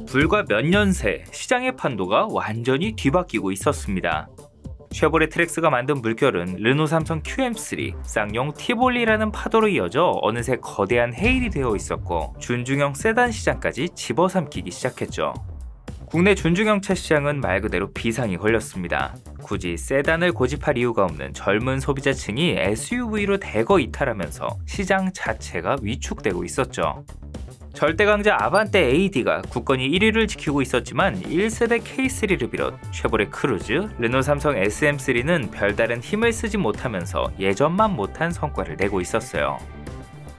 불과 몇 년 새 시장의 판도가 완전히 뒤바뀌고 있었습니다. 쉐보레 트렉스가 만든 물결은 르노 삼성 QM3, 쌍용 티볼리라는 파도로 이어져 어느새 거대한 해일이 되어 있었고 준중형 세단 시장까지 집어삼키기 시작했죠. 국내 준중형차 시장은 말 그대로 비상이 걸렸습니다. 굳이 세단을 고집할 이유가 없는 젊은 소비자층이 SUV로 대거 이탈하면서 시장 자체가 위축되고 있었죠. 절대 강자 아반떼 AD가 굳건히 1위를 지키고 있었지만 1세대 K3를 비롯 쉐보레 크루즈, 르노 삼성 SM3는 별다른 힘을 쓰지 못하면서 예전만 못한 성과를 내고 있었어요.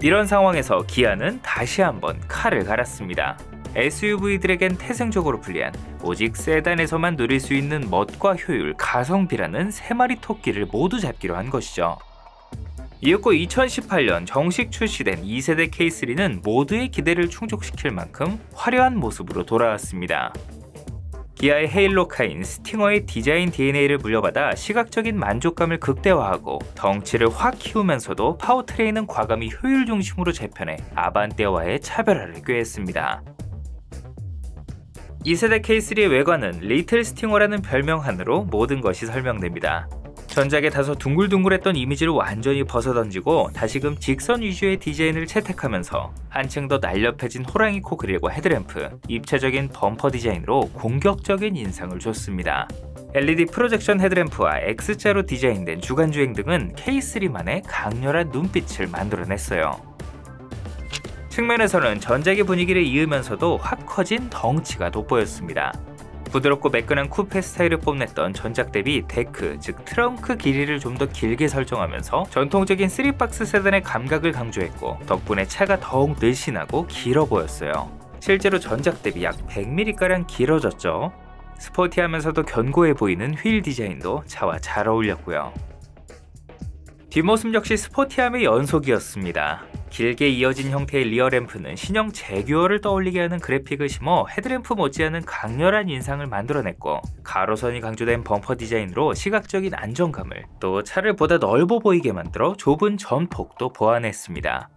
이런 상황에서 기아는 다시 한번 칼을 갈았습니다. SUV들에겐 태생적으로 불리한 오직 세단에서만 누릴 수 있는 멋과 효율, 가성비라는 세 마리 토끼를 모두 잡기로 한 것이죠. 이윽고 2018년 정식 출시된 2세대 K3는 모두의 기대를 충족시킬 만큼 화려한 모습으로 돌아왔습니다. 기아의 헤일로카인 스팅어의 디자인 DNA를 물려받아 시각적인 만족감을 극대화하고 덩치를 확 키우면서도 파워트레인은 과감히 효율 중심으로 재편해 아반떼와의 차별화를 꾀했습니다. 2세대 K3의 외관은 리틀 스팅어라는 별명하나로 모든 것이 설명됩니다. 전작에 다소 둥글둥글했던 이미지를 완전히 벗어던지고 다시금 직선 위주의 디자인을 채택하면서 한층 더 날렵해진 호랑이 코 그릴과 헤드램프, 입체적인 범퍼 디자인으로 공격적인 인상을 줬습니다. LED 프로젝션 헤드램프와 X자로 디자인된 주간주행 등은 K3만의 강렬한 눈빛을 만들어냈어요. 측면에서는 전작의 분위기를 이으면서도 확 커진 덩치가 돋보였습니다. 부드럽고 매끈한 쿠페 스타일을 뽐냈던 전작 대비 데크, 즉 트렁크 길이를 좀 더 길게 설정하면서 전통적인 3박스 세단의 감각을 강조했고 덕분에 차가 더욱 늘씬하고 길어 보였어요. 실제로 전작 대비 약 100mm가량 길어졌죠. 스포티하면서도 견고해 보이는 휠 디자인도 차와 잘 어울렸고요. 뒷모습 역시 스포티함의 연속이었습니다. 길게 이어진 형태의 리어램프는 신형 제규어를 떠올리게 하는 그래픽을 심어 헤드램프 못지않은 강렬한 인상을 만들어냈고 가로선이 강조된 범퍼 디자인으로 시각적인 안정감을, 또 차를 보다 넓어 보이게 만들어 좁은 전폭도 보완했습니다.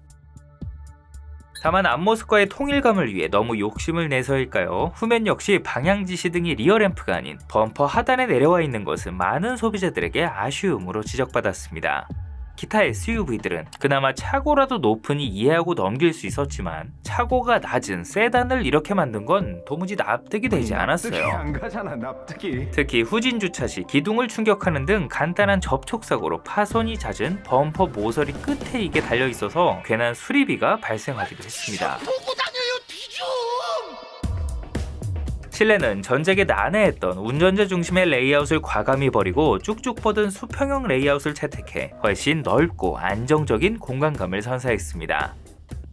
다만 앞모습과의 통일감을 위해 너무 욕심을 내서일까요? 후면 역시 방향 지시 등이 리어램프가 아닌 범퍼 하단에 내려와 있는 것은 많은 소비자들에게 아쉬움으로 지적받았습니다. 기타 SUV들은 그나마 차고라도 높으니 이해하고 넘길 수 있었지만 차고가 낮은 세단을 이렇게 만든 건 도무지 납득이 되지 않았어요. 납득이 안 가잖아, 납득이. 특히 후진 주차 시 기둥을 충격하는 등 간단한 접촉사고로 파손이 잦은 범퍼 모서리 끝에 이게 달려있어서 괜한 수리비가 발생하기도 했습니다. 실내는 전작에 난해했던 운전자 중심의 레이아웃을 과감히 버리고 쭉쭉 뻗은 수평형 레이아웃을 채택해 훨씬 넓고 안정적인 공간감을 선사했습니다.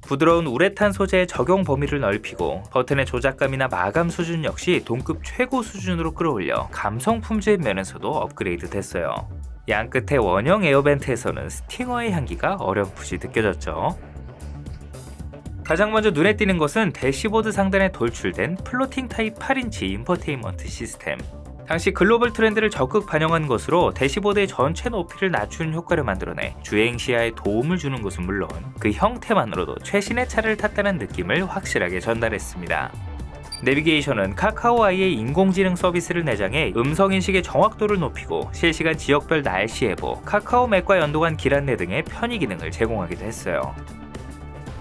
부드러운 우레탄 소재의 적용 범위를 넓히고 버튼의 조작감이나 마감 수준 역시 동급 최고 수준으로 끌어올려 감성 품질 면에서도 업그레이드 됐어요. 양끝의 원형 에어벤트에서는 스팅어의 향기가 어렴풋이 느껴졌죠. 가장 먼저 눈에 띄는 것은 대시보드 상단에 돌출된 플로팅 타입 8인치 인포테인먼트 시스템. 당시 글로벌 트렌드를 적극 반영한 것으로 대시보드의 전체 높이를 낮추는 효과를 만들어내 주행 시야에 도움을 주는 것은 물론 그 형태만으로도 최신의 차를 탔다는 느낌을 확실하게 전달했습니다. 내비게이션은 카카오 아이의 인공지능 서비스를 내장해 음성인식의 정확도를 높이고 실시간 지역별 날씨 예보, 카카오 맵과 연동한 길 안내 등의 편의 기능을 제공하기도 했어요.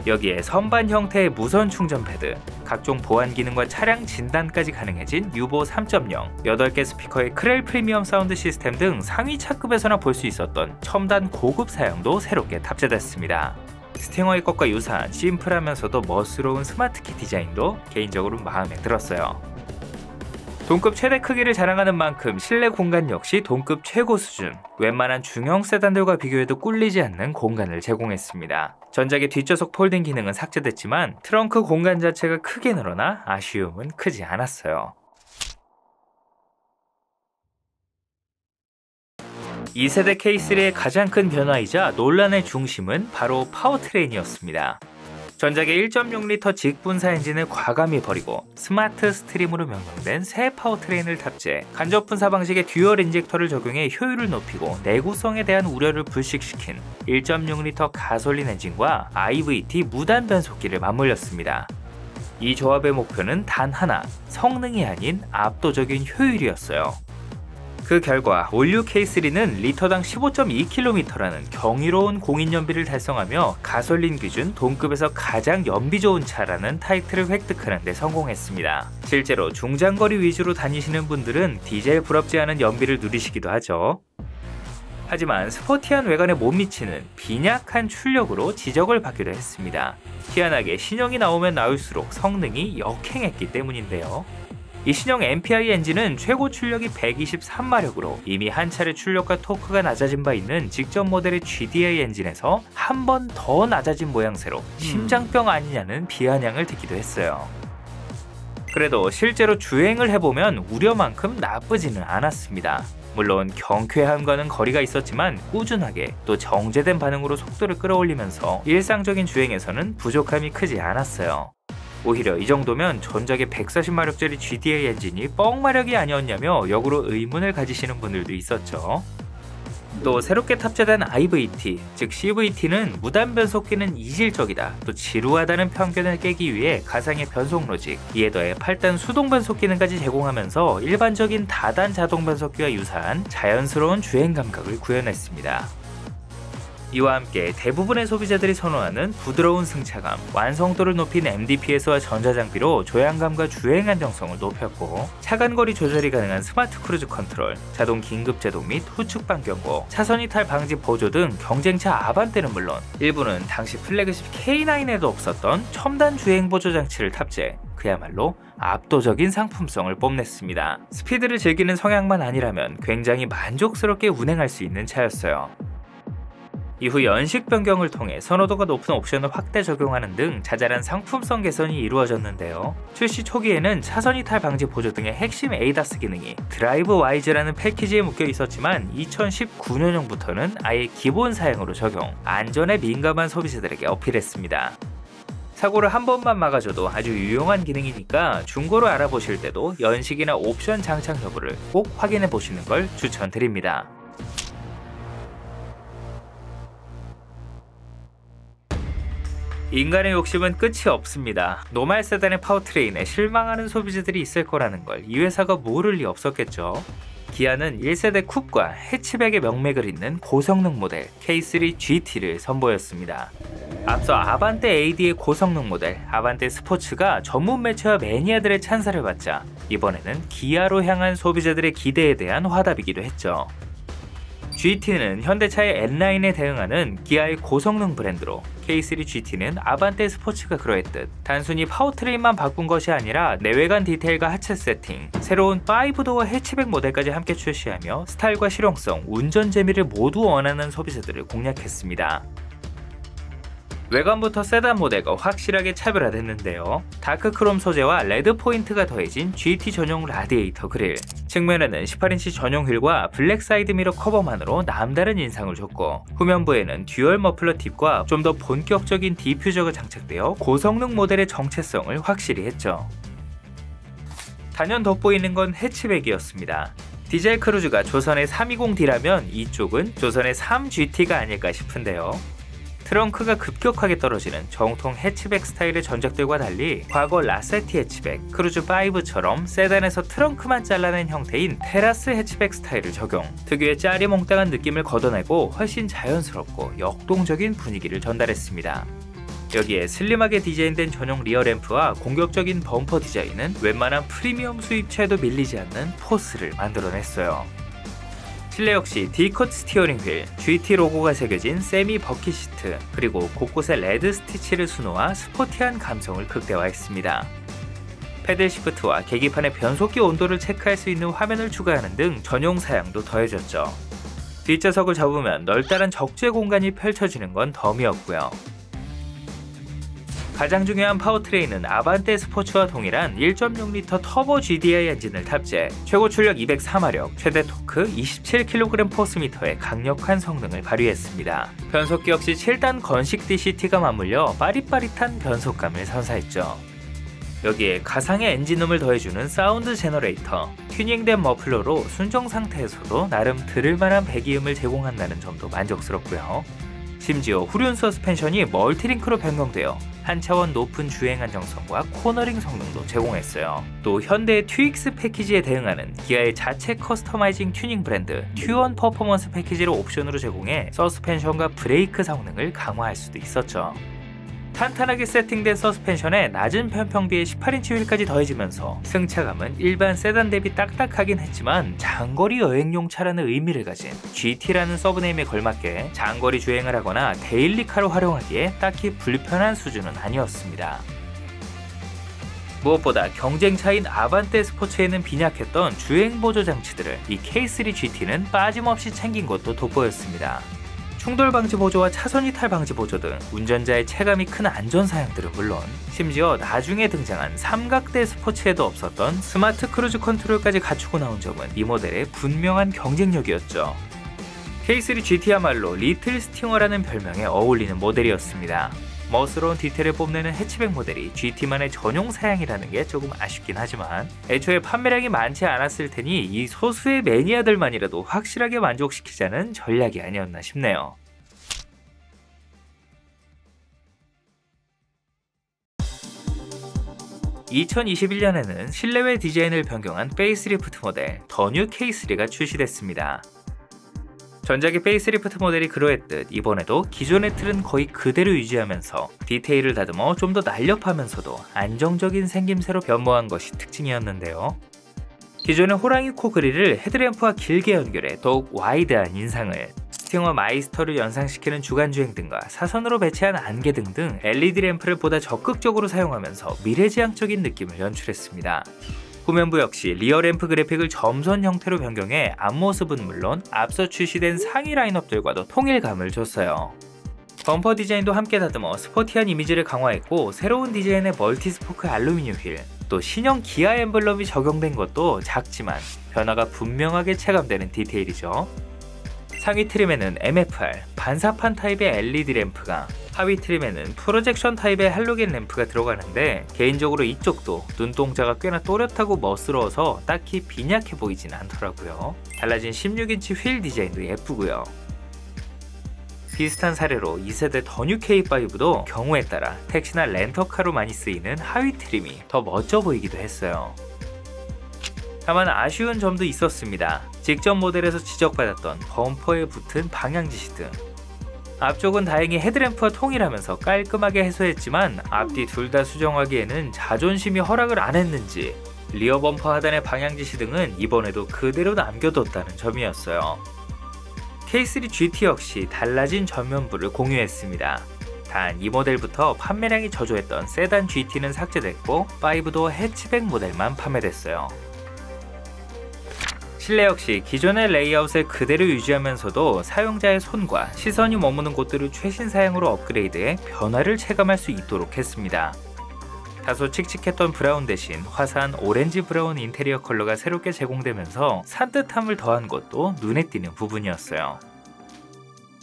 여기에 선반 형태의 무선 충전 패드, 각종 보안 기능과 차량 진단까지 가능해진 유보 3.0, 8개 스피커의 크렐 프리미엄 사운드 시스템 등 상위 차급에서나 볼 수 있었던 첨단 고급 사양도 새롭게 탑재됐습니다. 스팅어의 것과 유사한 심플하면서도 멋스러운 스마트키 디자인도 개인적으로 마음에 들었어요. 동급 최대 크기를 자랑하는 만큼 실내 공간 역시 동급 최고 수준, 웬만한 중형 세단들과 비교해도 꿀리지 않는 공간을 제공했습니다. 전작의 뒷좌석 폴딩 기능은 삭제됐지만 트렁크 공간 자체가 크게 늘어나 아쉬움은 크지 않았어요. 2세대 K3의 가장 큰 변화이자 논란의 중심은 바로 파워트레인이었습니다. 전작의 1.6L 직분사 엔진을 과감히 버리고 스마트 스트림으로 명명된 새 파워트레인을 탑재, 간접 분사 방식의 듀얼 인젝터를 적용해 효율을 높이고 내구성에 대한 우려를 불식시킨 1.6L 가솔린 엔진과 IVT 무단 변속기를 맞물렸습니다. 이 조합의 목표는 단 하나, 성능이 아닌 압도적인 효율이었어요. 그 결과 올류 K3는 리터당 15.2km라는 경이로운 공인연비를 달성하며 가솔린 기준 동급에서 가장 연비 좋은 차라는 타이틀을 획득하는 데 성공했습니다. 실제로 중장거리 위주로 다니시는 분들은 디젤 부럽지 않은 연비를 누리시기도 하죠. 하지만 스포티한 외관에 못 미치는 빈약한 출력으로 지적을 받기도 했습니다. 희한하게 신형이 나오면 나올수록 성능이 역행했기 때문인데요. 이 신형 MPI 엔진은 최고 출력이 123마력으로 이미 한 차례 출력과 토크가 낮아진 바 있는 직전 모델의 GDI 엔진에서 한 번 더 낮아진 모양새로 심장병 아니냐는 비아냥을 듣기도 했어요. 그래도 실제로 주행을 해보면 우려만큼 나쁘지는 않았습니다. 물론 경쾌함과는 거리가 있었지만 꾸준하게 또 정제된 반응으로 속도를 끌어올리면서 일상적인 주행에서는 부족함이 크지 않았어요. 오히려 이 정도면 전작의 140마력짜리 GDI 엔진이 뻥마력이 아니었냐며 역으로 의문을 가지시는 분들도 있었죠. 또 새롭게 탑재된 IVT, 즉 CVT는 무단 변속기는 이질적이다, 또 지루하다는 편견을 깨기 위해 가상의 변속 로직, 이에 더해 8단 수동 변속 기능까지 제공하면서 일반적인 다단 자동 변속기와 유사한 자연스러운 주행 감각을 구현했습니다. 이와 함께 대부분의 소비자들이 선호하는 부드러운 승차감, 완성도를 높인 MDPS와 전자장비로 조향감과 주행 안정성을 높였고, 차간거리 조절이 가능한 스마트 크루즈 컨트롤, 자동 긴급제동 및 후측 반경고, 차선 이탈 방지 보조 등 경쟁차 아반떼는 물론 일부는 당시 플래그십 K9에도 없었던 첨단 주행 보조 장치를 탑재, 그야말로 압도적인 상품성을 뽐냈습니다. 스피드를 즐기는 성향만 아니라면 굉장히 만족스럽게 운행할 수 있는 차였어요. 이후 연식 변경을 통해 선호도가 높은 옵션을 확대 적용하는 등 자잘한 상품성 개선이 이루어졌는데요. 출시 초기에는 차선 이탈 방지 보조 등의 핵심 ADAS 기능이 드라이브 와이즈라는 패키지에 묶여 있었지만 2019년형부터는 아예 기본 사양으로 적용, 안전에 민감한 소비자들에게 어필했습니다. 사고를 한 번만 막아줘도 아주 유용한 기능이니까 중고로 알아보실 때도 연식이나 옵션 장착 여부를 꼭 확인해 보시는 걸 추천드립니다. 인간의 욕심은 끝이 없습니다. 노말 세단의 파워트레인에 실망하는 소비자들이 있을 거라는 걸 이 회사가 모를 리 없었겠죠. 기아는 1세대 쿱과 해치백의 명맥을 잇는 고성능 모델 K3 GT를 선보였습니다. 앞서 아반떼 AD의 고성능 모델 아반떼 스포츠가 전문 매체와 매니아들의 찬사를 받자 이번에는 기아로 향한 소비자들의 기대에 대한 화답이기도 했죠. GT는 현대차의 N9에 대응하는 기아의 고성능 브랜드로, K3 GT는 아반떼 스포츠가 그러했듯 단순히 파워트레인만 바꾼 것이 아니라 내외관 디테일과 하체 세팅, 새로운 5도어 해치백 모델까지 함께 출시하며 스타일과 실용성, 운전 재미를 모두 원하는 소비자들을 공략했습니다. 외관부터 세단 모델과 확실하게 차별화됐는데요. 다크크롬 소재와 레드 포인트가 더해진 GT 전용 라디에이터 그릴, 측면에는 18인치 전용 휠과 블랙 사이드 미러 커버만으로 남다른 인상을 줬고, 후면부에는 듀얼 머플러 팁과 좀 더 본격적인 디퓨저가 장착되어 고성능 모델의 정체성을 확실히 했죠. 단연 돋보이는 건 해치백이었습니다. 디젤 크루즈가 조선의 320D라면 이쪽은 조선의 3GT가 아닐까 싶은데요. 트렁크가 급격하게 떨어지는 정통 해치백 스타일의 전작들과 달리 과거 라세티 해치백, 크루즈5처럼 세단에서 트렁크만 잘라낸 형태인 테라스 해치백 스타일을 적용, 특유의 짜리몽땅한 느낌을 걷어내고 훨씬 자연스럽고 역동적인 분위기를 전달했습니다. 여기에 슬림하게 디자인된 전용 리어 램프와 공격적인 범퍼 디자인은 웬만한 프리미엄 수입차에도 밀리지 않는 포스를 만들어냈어요. 실내 역시 D컷 스티어링 휠, GT 로고가 새겨진 세미 버킷 시트, 그리고 곳곳에 레드 스티치를 수놓아 스포티한 감성을 극대화했습니다. 패들 시프트와 계기판의 변속기 온도를 체크할 수 있는 화면을 추가하는 등 전용 사양도 더해졌죠. 뒷좌석을 접으면 넓다란 적재 공간이 펼쳐지는 건 덤이었고요. 가장 중요한 파워트레인은 아반떼 스포츠와 동일한 1.6L 터보 GDI 엔진을 탑재, 최고 출력 204마력, 최대 토크 27kg 포스미터의 강력한 성능을 발휘했습니다. 변속기 역시 7단 건식 DCT가 맞물려 빠릿빠릿한 변속감을 선사했죠. 여기에 가상의 엔진음을 더해주는 사운드 제너레이터, 튜닝된 머플러로 순정 상태에서도 나름 들을만한 배기음을 제공한다는 점도 만족스럽고요. 심지어 후륜 서스펜션이 멀티링크로 변경되어 한 차원 높은 주행 안정성과 코너링 성능도 제공했어요. 또 현대의 튜익스 패키지에 대응하는 기아의 자체 커스터마이징 튜닝 브랜드 튜원 퍼포먼스 패키지를 옵션으로 제공해 서스펜션과 브레이크 성능을 강화할 수도 있었죠. 탄탄하게 세팅된 서스펜션에 낮은 편평비의 18인치 휠까지 더해지면서 승차감은 일반 세단 대비 딱딱하긴 했지만 장거리 여행용 차라는 의미를 가진 GT라는 서브네임에 걸맞게 장거리 주행을 하거나 데일리카로 활용하기에 딱히 불편한 수준은 아니었습니다. 무엇보다 경쟁차인 아반떼 스포츠에는 빈약했던 주행 보조 장치들을 이 K3 GT는 빠짐없이 챙긴 것도 돋보였습니다. 충돌 방지 보조와 차선 이탈 방지 보조 등 운전자의 체감이 큰 안전 사양들은 물론 심지어 나중에 등장한 삼각대 스포츠에도 없었던 스마트 크루즈 컨트롤까지 갖추고 나온 점은 이 모델의 분명한 경쟁력이었죠. K3 GT야말로 리틀 스팅어라는 별명에 어울리는 모델이었습니다. 멋스러운 디테일을 뽐내는 해치백 모델이 GT만의 전용 사양이라는 게 조금 아쉽긴 하지만 애초에 판매량이 많지 않았을 테니 이 소수의 매니아들만이라도 확실하게 만족시키자는 전략이 아니었나 싶네요. (2021년에는) 실내외 디자인을 변경한 페이스리프트 모델 더 뉴 K3가 출시됐습니다. 전작의 페이스리프트 모델이 그러했듯 이번에도 기존의 틀은 거의 그대로 유지하면서 디테일을 다듬어 좀 더 날렵하면서도 안정적인 생김새로 변모한 것이 특징이었는데요. 기존의 호랑이 코 그릴을 헤드램프와 길게 연결해 더욱 와이드한 인상을, 스팅어 마이스터를 연상시키는 주간주행 등과 사선으로 배치한 안개 등등 LED 램프를 보다 적극적으로 사용하면서 미래지향적인 느낌을 연출했습니다. 후면부 역시 리어 램프 그래픽을 점선 형태로 변경해 앞모습은 물론 앞서 출시된 상위 라인업들과도 통일감을 줬어요. 범퍼 디자인도 함께 다듬어 스포티한 이미지를 강화했고 새로운 디자인의 멀티스포크 알루미늄 휠, 또 신형 기아 엠블럼이 적용된 것도 작지만 변화가 분명하게 체감되는 디테일이죠. 상위 트림에는 MFR, 반사판 타입의 LED 램프가, 하위 트림에는 프로젝션 타입의 할로겐 램프가 들어가는데 개인적으로 이쪽도 눈동자가 꽤나 또렷하고 멋스러워서 딱히 빈약해 보이진 않더라고요. 달라진 16인치 휠 디자인도 예쁘고요. 비슷한 사례로 2세대 더 뉴 K5도 경우에 따라 택시나 렌터카로 많이 쓰이는 하위 트림이 더 멋져 보이기도 했어요. 다만 아쉬운 점도 있었습니다. 직전 모델에서 지적받았던 범퍼에 붙은 방향지시 등. 앞쪽은 다행히 헤드램프와 통일하면서 깔끔하게 해소했지만 앞뒤 둘 다 수정하기에는 자존심이 허락을 안 했는지 리어 범퍼 하단의 방향지시 등은 이번에도 그대로 남겨뒀다는 점이었어요. K3 GT 역시 달라진 전면부를 공유했습니다. 단 이 모델부터 판매량이 저조했던 세단 GT는 삭제됐고 5도어 해치백 모델만 판매됐어요. 실내 역시 기존의 레이아웃을 그대로 유지하면서도 사용자의 손과 시선이 머무는 곳들을 최신 사양으로 업그레이드해 변화를 체감할 수 있도록 했습니다. 다소 칙칙했던 브라운 대신 화사한 오렌지 브라운 인테리어 컬러가 새롭게 제공되면서 산뜻함을 더한 것도 눈에 띄는 부분이었어요.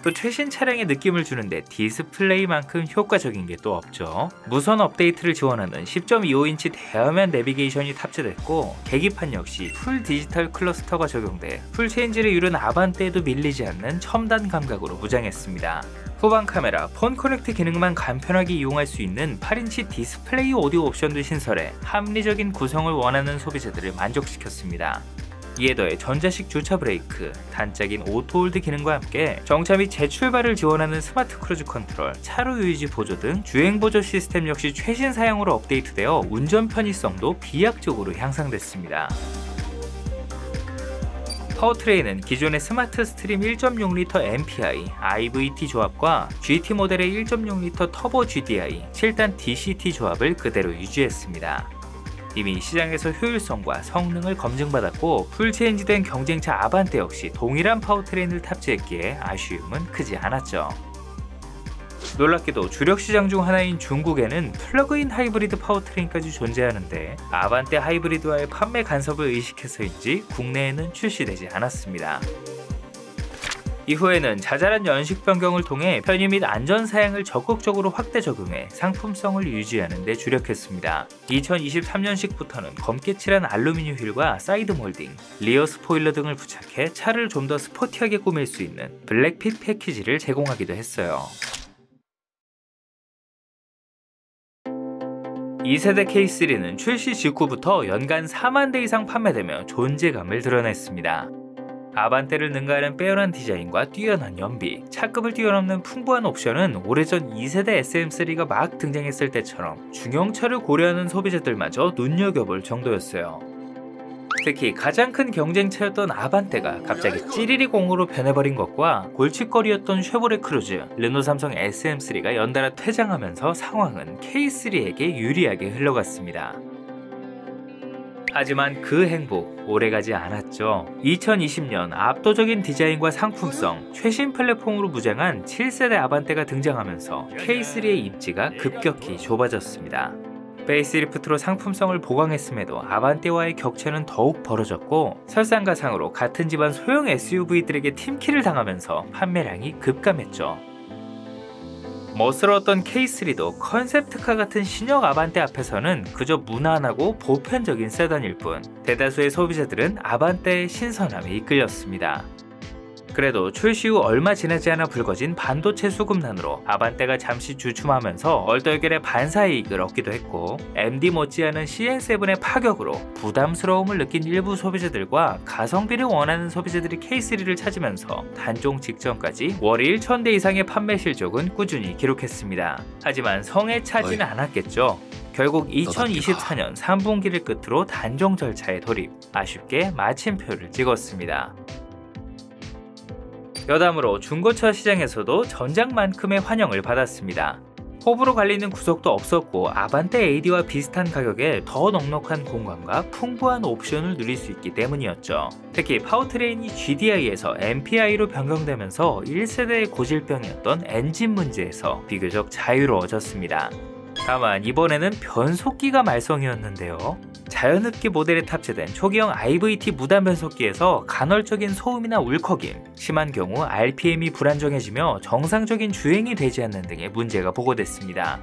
또 최신 차량의 느낌을 주는데 디스플레이만큼 효과적인 게 또 없죠. 무선 업데이트를 지원하는 10.25인치 대화면 내비게이션이 탑재됐고 계기판 역시 풀 디지털 클러스터가 적용돼 풀체인지를 이룬 아반떼에도 밀리지 않는 첨단 감각으로 무장했습니다. 후방 카메라, 폰 커넥트 기능만 간편하게 이용할 수 있는 8인치 디스플레이 오디오 옵션도 신설해 합리적인 구성을 원하는 소비자들을 만족시켰습니다. 이에 더해 전자식 주차 브레이크, 단짝인 오토홀드 기능과 함께 정차 및 재출발을 지원하는 스마트 크루즈 컨트롤, 차로 유지 보조 등 주행 보조 시스템 역시 최신 사양으로 업데이트되어 운전 편의성도 비약적으로 향상됐습니다. 파워트레인은 기존의 스마트 스트림 1.6L MPI, IVT 조합과 GT 모델의 1.6L 터보 GDI, 7단 DCT 조합을 그대로 유지했습니다. 이미 시장에서 효율성과 성능을 검증받았고 풀체인지된 경쟁차 아반떼 역시 동일한 파워트레인을 탑재했기에 아쉬움은 크지 않았죠. 놀랍게도 주력 시장 중 하나인 중국에는 플러그인 하이브리드 파워트레인까지 존재하는데 아반떼 하이브리드와의 판매 간섭을 의식해서인지 국내에는 출시되지 않았습니다. 이후에는 자잘한 연식 변경을 통해 편의 및 안전 사양을 적극적으로 확대 적용해 상품성을 유지하는 데 주력했습니다. 2023년식부터는 검게 칠한 알루미늄 휠과 사이드 몰딩, 리어 스포일러 등을 부착해 차를 좀 더 스포티하게 꾸밀 수 있는 블랙핏 패키지를 제공하기도 했어요. 2세대 K3는 출시 직후부터 연간 4만 대 이상 판매되며 존재감을 드러냈습니다. 아반떼를 능가하는 빼어난 디자인과 뛰어난 연비, 차급을 뛰어넘는 풍부한 옵션은 오래전 2세대 SM3가 막 등장했을 때처럼 중형차를 고려하는 소비자들마저 눈여겨볼 정도였어요. 특히 가장 큰 경쟁차였던 아반떼가 갑자기 찌리리공으로 변해버린 것과 골칫거리였던 쉐보레 크루즈, 르노 삼성 SM3가 연달아 퇴장하면서 상황은 K3에게 유리하게 흘러갔습니다. 하지만 그 행복 오래가지 않았죠. 2020년 압도적인 디자인과 상품성, 최신 플랫폼으로 무장한 7세대 아반떼가 등장하면서 K3의 입지가 급격히 좁아졌습니다. 페이스리프트로 상품성을 보강했음에도 아반떼와의 격차는 더욱 벌어졌고 설상가상으로 같은 집안 소형 SUV들에게 팀킬을 당하면서 판매량이 급감했죠. 멋스러웠던 K3도 컨셉트카 같은 신형 아반떼 앞에서는 그저 무난하고 보편적인 세단일 뿐 대다수의 소비자들은 아반떼의 신선함에 이끌렸습니다. 그래도 출시 후 얼마 지나지 않아 불거진 반도체 수급난으로 아반떼가 잠시 주춤하면서 얼떨결에 반사이익을 얻기도 했고 MD 못지않은 CN7의 파격으로 부담스러움을 느낀 일부 소비자들과 가성비를 원하는 소비자들이 K3를 찾으면서 단종 직전까지 월 1,000대 이상의 판매 실적은 꾸준히 기록했습니다. 하지만 성에 차지는 않았겠죠. 결국 2024년 3분기를 끝으로 단종 절차에 돌입, 아쉽게 마침표를 찍었습니다. 여담으로 중고차 시장에서도 전작만큼의 환영을 받았습니다. 호불호 갈리는 구석도 없었고 아반떼 AD와 비슷한 가격에 더 넉넉한 공간과 풍부한 옵션을 누릴 수 있기 때문이었죠. 특히 파워트레인이 GDI에서 MPI로 변경되면서 1세대의 고질병이었던 엔진 문제에서 비교적 자유로워졌습니다. 다만 이번에는 변속기가 말썽이었는데요. 자연흡기 모델에 탑재된 초기형 IVT 무단 변속기에서 간헐적인 소음이나 울컥임, 심한 경우 RPM이 불안정해지며 정상적인 주행이 되지 않는 등의 문제가 보고됐습니다.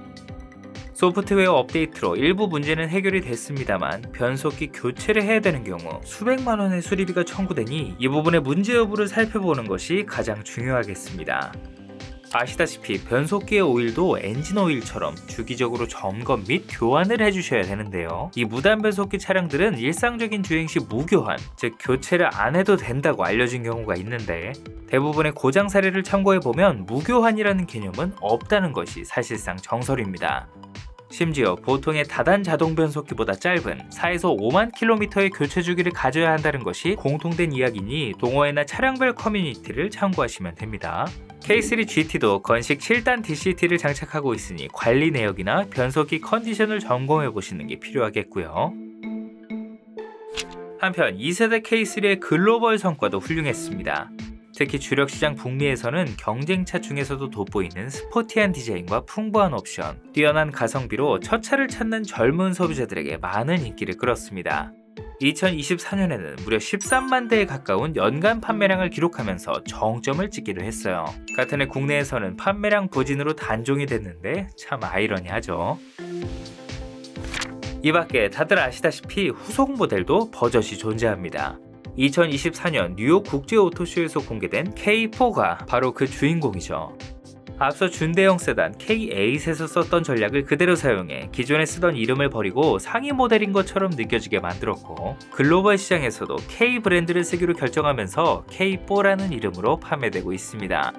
소프트웨어 업데이트로 일부 문제는 해결이 됐습니다만 변속기 교체를 해야 되는 경우 수백만 원의 수리비가 청구되니 이 부분의 문제 여부를 살펴보는 것이 가장 중요하겠습니다. 아시다시피 변속기의 오일도 엔진 오일처럼 주기적으로 점검 및 교환을 해주셔야 되는데요. 이 무단 변속기 차량들은 일상적인 주행 시 무교환, 즉 교체를 안 해도 된다고 알려진 경우가 있는데 대부분의 고장 사례를 참고해보면 무교환이라는 개념은 없다는 것이 사실상 정설입니다. 심지어 보통의 다단 자동 변속기보다 짧은 4에서 5만 킬로미터의 교체 주기를 가져야 한다는 것이 공통된 이야기니 동호회나 차량별 커뮤니티를 참고하시면 됩니다. K3 GT도 건식 7단 DCT를 장착하고 있으니 관리 내역이나 변속기 컨디션을 점검해 보시는 게 필요하겠고요. 한편 2세대 K3의 글로벌 성과도 훌륭했습니다. 특히 주력 시장 북미에서는 경쟁차 중에서도 돋보이는 스포티한 디자인과 풍부한 옵션, 뛰어난 가성비로 첫 차를 찾는 젊은 소비자들에게 많은 인기를 끌었습니다. 2024년에는 무려 13만 대에 가까운 연간 판매량을 기록하면서 정점을 찍기도 했어요. 같은 해 국내에서는 판매량 부진으로 단종이 됐는데 참 아이러니하죠. 이 밖에 다들 아시다시피 후속 모델도 버젓이 존재합니다. 2024년 뉴욕 국제오토쇼에서 공개된 K4가 바로 그 주인공이죠. 앞서 준대형 세단 K8에서 썼던 전략을 그대로 사용해 기존에 쓰던 이름을 버리고 상위 모델인 것처럼 느껴지게 만들었고 글로벌 시장에서도 K 브랜드를 쓰기로 결정하면서 K4라는 이름으로 판매되고 있습니다.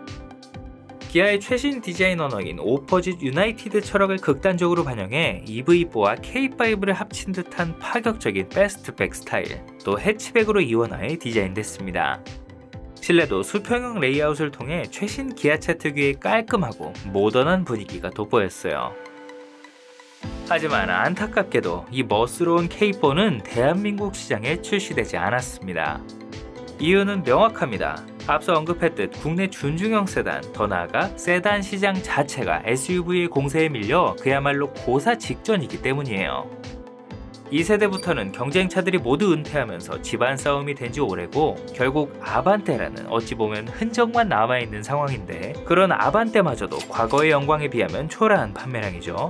기아의 최신 디자인 언어인 오퍼짓 유나이티드 철학을 극단적으로 반영해 EV4와 K5를 합친 듯한 파격적인 패스트백 스타일, 또 해치백으로 이원화해 디자인됐습니다. 실내도 수평형 레이아웃을 통해 최신 기아차 특유의 깔끔하고 모던한 분위기가 돋보였어요. 하지만 안타깝게도 이 멋스러운 K4는 대한민국 시장에 출시되지 않았습니다. 이유는 명확합니다. 앞서 언급했듯 국내 준중형 세단, 더 나아가 세단 시장 자체가 SUV의 공세에 밀려 그야말로 고사 직전이기 때문이에요. 2세대부터는 경쟁차들이 모두 은퇴하면서 집안 싸움이 된 지 오래고 결국 아반떼라는 어찌 보면 흔적만 남아있는 상황인데 그런 아반떼마저도 과거의 영광에 비하면 초라한 판매량이죠.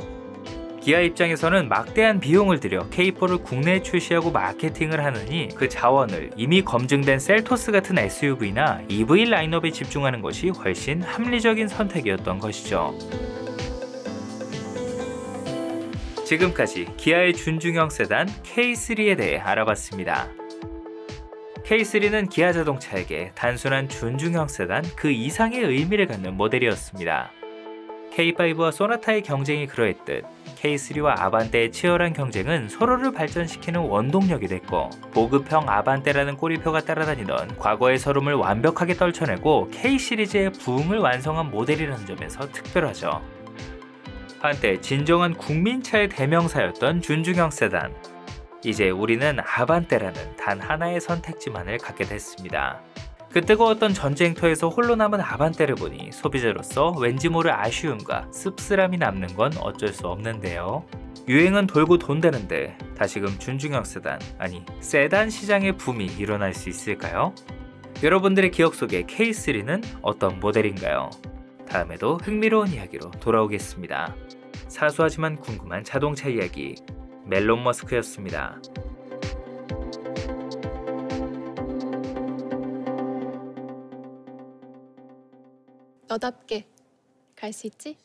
기아 입장에서는 막대한 비용을 들여 K4를 국내에 출시하고 마케팅을 하느니 그 자원을 이미 검증된 셀토스 같은 SUV나 EV 라인업에 집중하는 것이 훨씬 합리적인 선택이었던 것이죠. 지금까지 기아의 준중형 세단 K3에 대해 알아봤습니다. K3는 기아 자동차에게 단순한 준중형 세단 그 이상의 의미를 갖는 모델이었습니다. K5와 소나타의 경쟁이 그러했듯 K3와 아반떼의 치열한 경쟁은 서로를 발전시키는 원동력이 됐고 보급형 아반떼라는 꼬리표가 따라다니던 과거의 서름을 완벽하게 떨쳐내고 K 시리즈의 부흥을 완성한 모델이라는 점에서 특별하죠. 한때 진정한 국민차의 대명사였던 준중형 세단. 이제 우리는 아반떼라는 단 하나의 선택지만을 갖게 됐습니다. 그 뜨거웠던 전쟁터에서 홀로 남은 아반떼를 보니 소비자로서 왠지 모를 아쉬움과 씁쓸함이 남는 건 어쩔 수 없는데요. 유행은 돌고 돈다는데 다시금 준중형 세단, 아니 세단 시장의 붐이 일어날 수 있을까요? 여러분들의 기억 속에 K3는 어떤 모델인가요? 다음에도 흥미로운 이야기로 돌아오겠습니다. 사소하지만 궁금한 자동차 이야기, 멜론 머스크였습니다. 너답게 갈 수 있지?